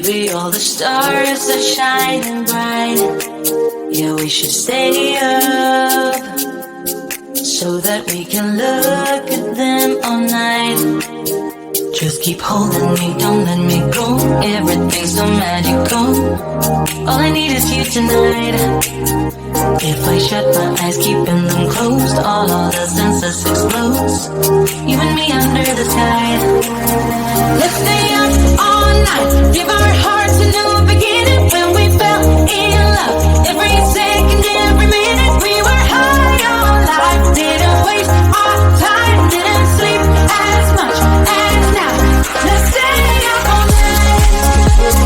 Baby, all the stars are shining bright. Yeah, we should stay up so that we can look at them all night. Just keep holding me, don't let me go. Everything's so magical. All I need is you tonight. If I shut my eyes, keeping them closed, all the senses explodes. You and me under the sky. Let's stay up all night. Give our hearts a new beginning. When we fell in love, every second, every minute, we were high on life. Didn't waste our time, didn't sleep as much as now. Let's stay up all night.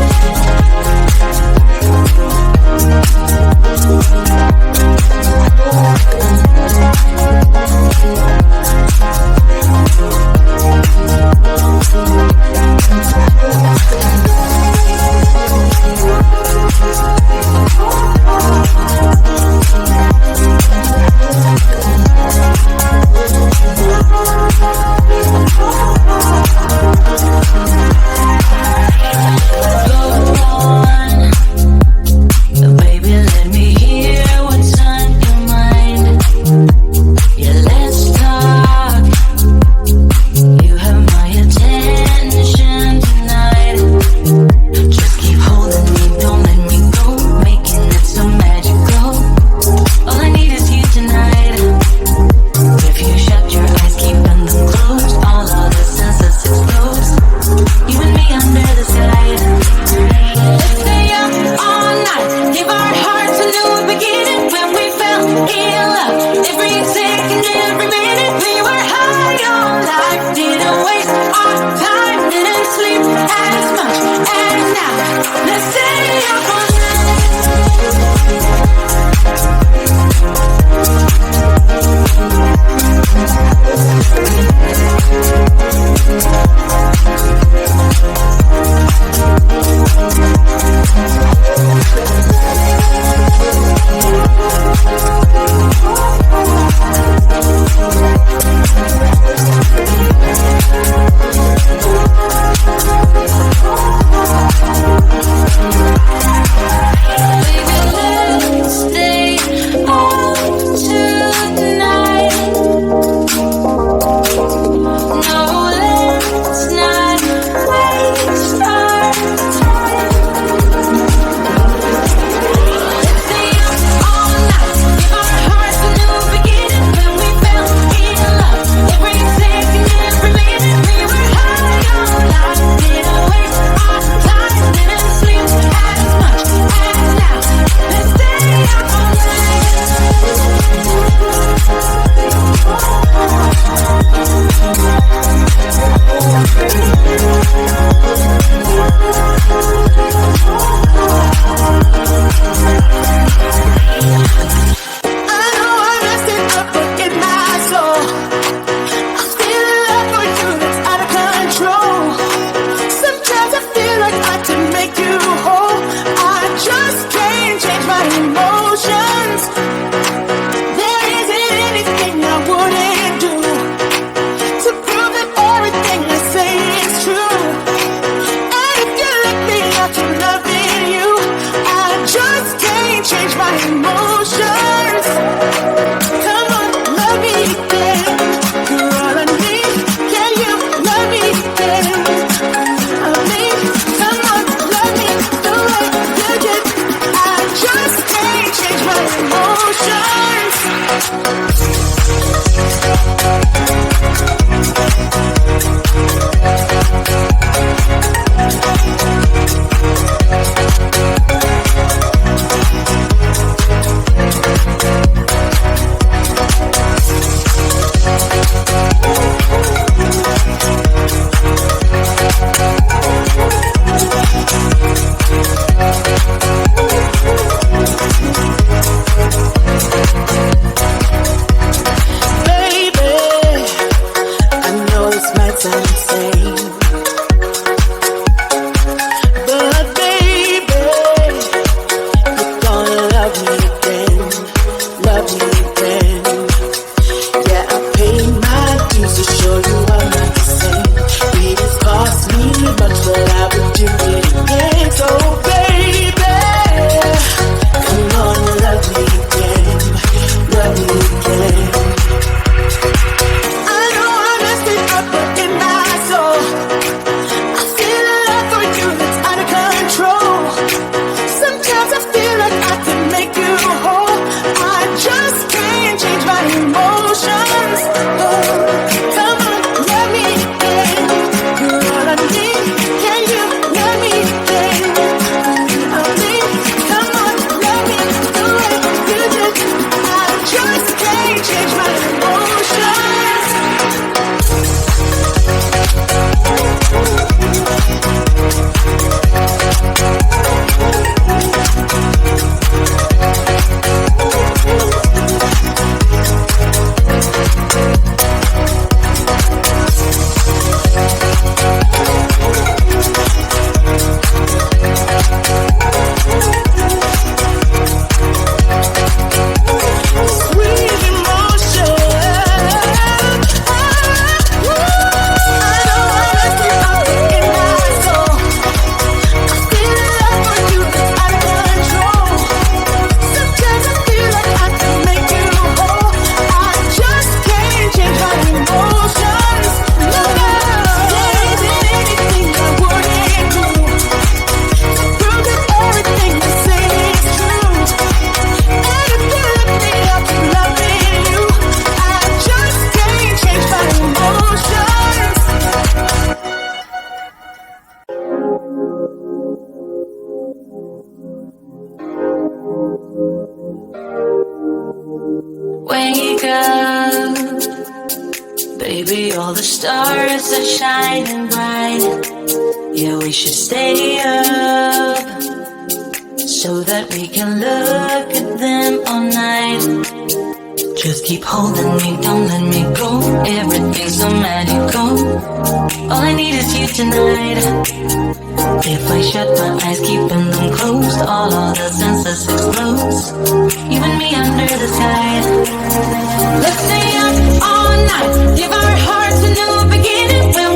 All the stars are shining bright. Yeah, we should stay up so that we can look at them all night. Just keep holding me, don't let me go. Everything's so magical. All I need is you tonight. If I shut my eyes, keeping them closed, all the senses explodes. You and me under the sky. Let's stay up all night. Give our hearts a new beginning.